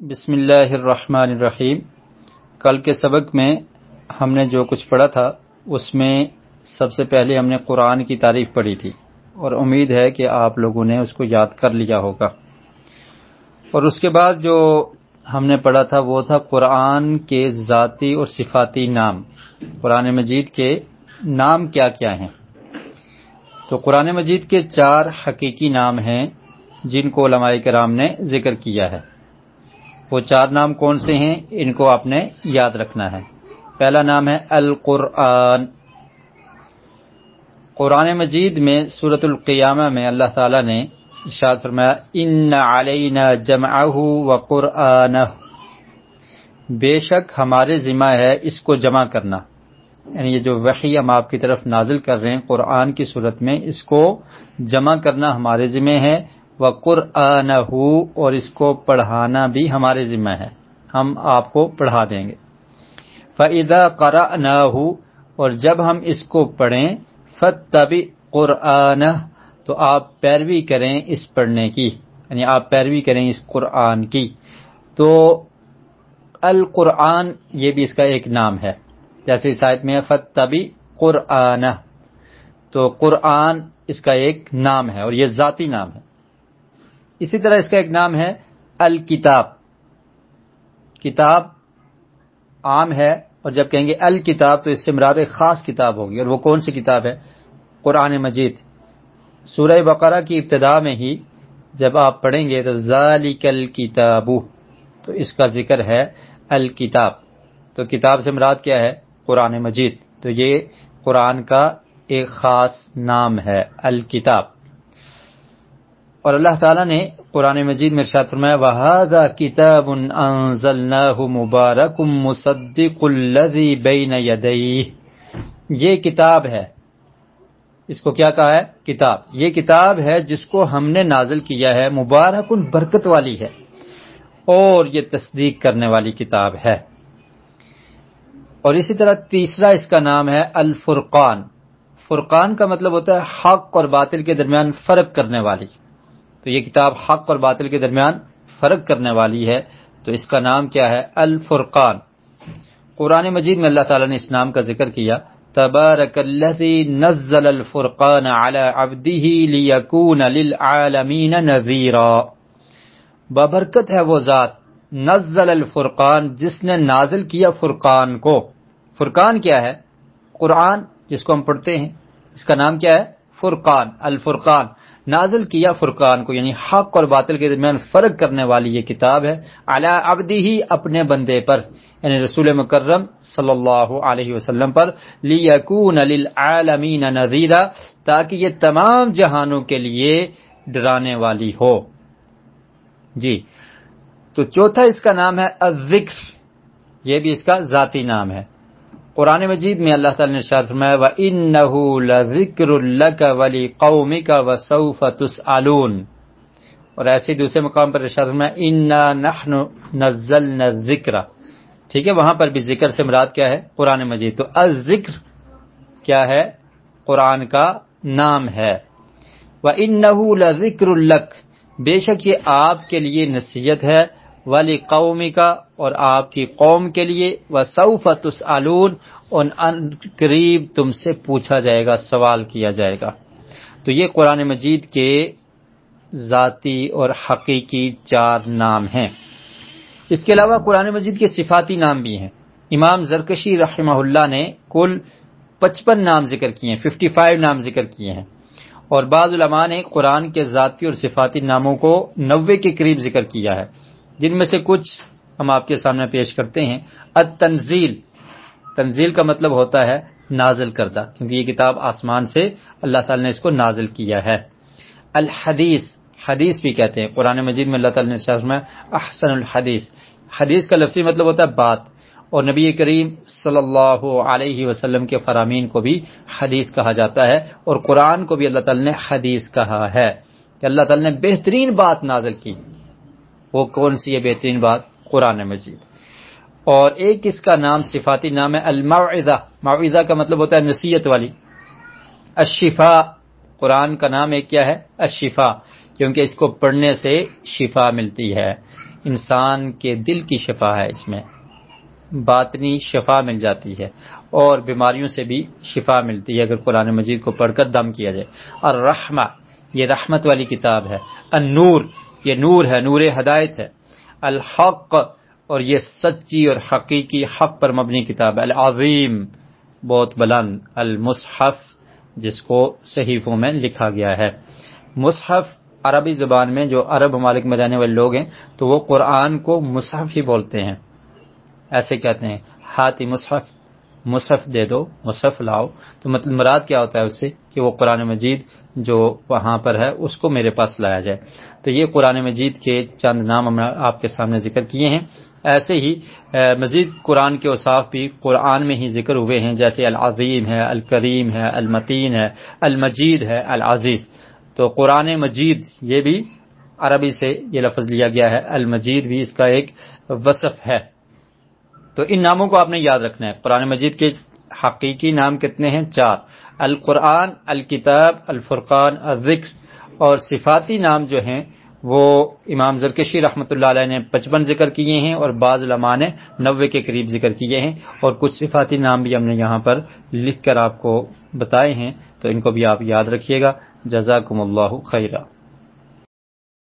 بسم اللہ الرحمن الرحیم۔ کل کے سبق میں ہم نے جو کچھ پڑھا تھا اس میں سب سے پہلے ہم نے قرآن کی تعریف پڑھی تھی، اور امید ہے کہ آپ لوگوں نے اس کو یاد کر لیا ہوگا۔ اور اس کے بعد جو ہم نے پڑھا تھا وہ تھا قرآن کے ذاتی اور صفاتی نام، قرآن مجید کے نام کیا کیا ہیں۔ تو قرآن مجید کے 4 حقیقی نام ہیں جن کو علماء کرام نے ذکر کیا ہے۔ وہ 4 نام کون سے ہیں، ان کو آپ نے یاد رکھنا ہے۔ پہلا نام ہے القرآن۔ قرآن مجید میں سورۃ القیامہ میں اللہ تعالیٰ نے ارشاد فرمایا ان علینا جمعہ وقرآنہ، بے شک ہمارے ذمہ ہے اس کو جمع کرنا، یعنی یہ جو وحی ہم آپ کی طرف نازل کر رہے ہیں قرآن کی صورت میں، اس کو جمع کرنا ہمارے ذمہ ہے، وقرآنہ، اور اس کو پڑھانا بھی ہمارے ذمہ ہے، ہم آپ کو پڑھا دیں گے۔ فَإِذَا قَرَأْنَاهُ، اور جب ہم اس کو پڑھیں، فَاتَّبِعْ قُرْآنَهُ، تو آپ پیروی کریں اس پڑھنے کی، یعنی آپ پیروی کریں اس قرآن کی۔ تو القرآن یہ بھی اس کا ایک نام ہے، جیسے اس آیت میں ہے فَاتَّبِعْ قُرْآنَهُ، تو قرآن اس کا ایک نام ہے اور یہ ذاتی نام ہے۔ اسی طرح اس کا ایک نام ہے الکتاب۔ کتاب عام ہے، اور جب کہیں گے الکتاب تو اس سے مراد ایک خاص کتاب ہوگی، اور وہ کون سی کتاب ہے؟ قرآن مجید۔ سورہ بقرہ کی ابتدا میں ہی جب آپ پڑھیں گے تو ذالک الکتاب، تو اس کا ذکر ہے الکتاب، تو کتاب سے مراد کیا ہے؟ قرآن مجید۔ تو یہ قرآن کا ایک خاص نام ہے الکتاب۔ اور اللہ تعالیٰ نے قرآن مجید میں ارشاد فرمایا وَهَذَا كِتَابٌ أَنزَلْنَاهُ مُبَارَكٌ مُصَدِّقُ الَّذِي بَيْنَ يَدَيْهِ، یہ کتاب ہے، اس کو کیا کہا ہے؟ کتاب۔ یہ کتاب ہے جس کو ہم نے نازل کیا ہے، مبارکن، برکت والی ہے، اور یہ تصدیق کرنے والی کتاب ہے۔ اور اسی طرح تیسرا اس کا نام ہے الفرقان۔ فرقان کا مطلب ہوتا ہے حق اور باطل کے درمیان فرق کرنے والی، تو یہ کتاب حق اور باطل کے درمیان فرق کرنے والی ہے، تو اس کا نام کیا ہے؟ الفرقان۔ قرآن مجید میں اللہ تعالیٰ نے اس نام کا ذکر کیا تبارک الذی نزل الفرقان علی عبدہ لیکون للعالمین نذیرا، بابرکت ہے وہ ذات نزل الفرقان جس نے نازل کیا فرقان کو۔ فرقان کیا ہے؟ قرآن جس کو ہم پڑھتے ہیں، اس کا نام کیا ہے؟ فرقان، الفرقان۔ نازل کیا فرقان کو، یعنی حق اور باطل کے درمیان فرق کرنے والی یہ کتاب ہے، علی عبدہ، اپنے بندے پر، یعنی رسول مکرم صلی اللہ علیہ وسلم پر، لیکون للعالمین نذیرا، تاکہ یہ تمام جہانوں کے لیے ڈرانے والی ہو۔ جی، تو چوتھا اس کا نام ہے الذکر، یہ بھی اس کا ذاتی نام ہے۔ قرآن مجید میں اللہ تعالی نے ارشاد فرمایا وَإِنَّهُ لَذِكْرٌ لَكَ وَلِقَوْمِكَ وَسَوْفَ تُسْأَلُونَ، اور ایسے دوسرے مقام پر ارشاد فرمایا إِنَّا نَحْنُ نَزَّلْنَا الذِّكْرَ، ٹھیک ہے، وہاں پر بھی ذکر سے مراد کیا ہے؟ قرآن مجید۔ تو الذکر کیا ہے؟ قرآن کا نام ہے۔ وَإِنَّهُ لَذِكْرٌ لَكَ، بے شک یہ آپ کے لیے نصیحت ہے، وَلِقَوْمِكَ، اور آپ کی قوم کے لیے، وَسَوْفَ تُسْأَلُونَ، اور ان قریب تم سے پوچھا جائے گا، سوال کیا جائے گا۔ تو یہ قرآن مجید کے ذاتی اور حقیقی 4 نام ہیں۔ اس کے علاوہ قرآن مجید کے صفاتی نام بھی ہیں۔ امام زرکشی رحمہ اللہ نے کل 55 نام ذکر کیے ہیں، 55 نام ذکر کیے ہیں، اور بعض علماء نے قرآن کے ذاتی اور صفاتی ناموں کو 90 کے قریب ذکر کیا ہے، جن میں سے کچھ ہم آپ کے سامنے پیش کرتے ہیں۔ التنزیل، تنزیل کا مطلب ہوتا ہے نازل کردہ، کیونکہ یہ کتاب آسمان سے اللہ تعالی نے اس کو نازل کیا ہے۔ الحدیث، حدیث بھی کہتے ہیں، قرآن مجید میں اللہ تعالی نے ارشاد فرمایا احسن الحدیث، حدیث کا لفظی مطلب ہوتا ہے بات، اور نبی کریم صلی اللہ علیہ وسلم کے فرامین کو بھی حدیث کہا جاتا ہے، اور قرآن کو بھی اللہ تعالی نے حدیث کہا ہے کہ اللہ تعالی نے بہترین بات نازل کی۔ وہ کون سی ہے بہترین بات؟ قرآن مجید۔ اور ایک اس کا نام صفاتی نام ہے الموعظہ، موعظہ کا مطلب ہوتا ہے نصیحت والی۔ الشفاء، قرآن کا نام ایک کیا ہے؟ الشفاء، کیونکہ اس کو پڑھنے سے شفا ملتی ہے۔ انسان کے دل کی شفا ہے، اس میں باطنی شفا مل جاتی ہے اور بیماریوں سے بھی شفا ملتی ہے اگر قرآن مجید کو پڑھ کر دم کیا جائے۔ الرحمہ، یہ رحمت والی کتاب ہے۔ النور، یہ نور ہے، نور ہدایت ہے۔ الحق، اور یہ سچی اور حقیقی حق پر مبنی کتاب ہے۔ العظیم، بہت بلند۔ المصحف، جس کو صحیفوں میں لکھا گیا ہے۔ مصحف عربی زبان میں جو عرب ممالک میں رہنے والے لوگ ہیں تو وہ قرآن کو مصحف ہی بولتے ہیں، ایسے کہتے ہیں ہاتھی مصحف، مصحف دے دو، مصحف لاؤ، تو مطلب مراد کیا ہوتا ہے اس سے کہ وہ قرآن مجید جو وہاں پر ہے اس کو میرے پاس لایا جائے۔ تو یہ قرآن مجید کے چند نام ہم نے آپ کے سامنے ذکر کیے ہیں۔ ایسے ہی مزید قرآن کے اوصاف بھی قرآن میں ہی ذکر ہوئے ہیں، جیسے العظیم ہے، الکریم ہے، المتین ہے، المجید ہے، العزیز۔ تو قرآن مجید یہ بھی عربی سے یہ لفظ لیا گیا ہے، المجید بھی اس کا ایک وصف ہے۔ تو ان ناموں کو آپ نے یاد رکھنا ہے۔ قرآن مجید کے حقیقی نام کتنے ہیں؟ 4، القرآن، الکتاب، الفرقان، الذکر، اور صفاتی نام جو ہیں وہ امام زرکشی رحمۃ اللہ علیہ نے 55 ذکر کیے ہیں اور بعض علماء نے 90 کے قریب ذکر کیے ہیں، اور کچھ صفاتی نام بھی ہم نے یہاں پر لکھ کر آپ کو بتائے ہیں، تو ان کو بھی آپ یاد رکھیے گا۔ جزاکم اللہ خیرا۔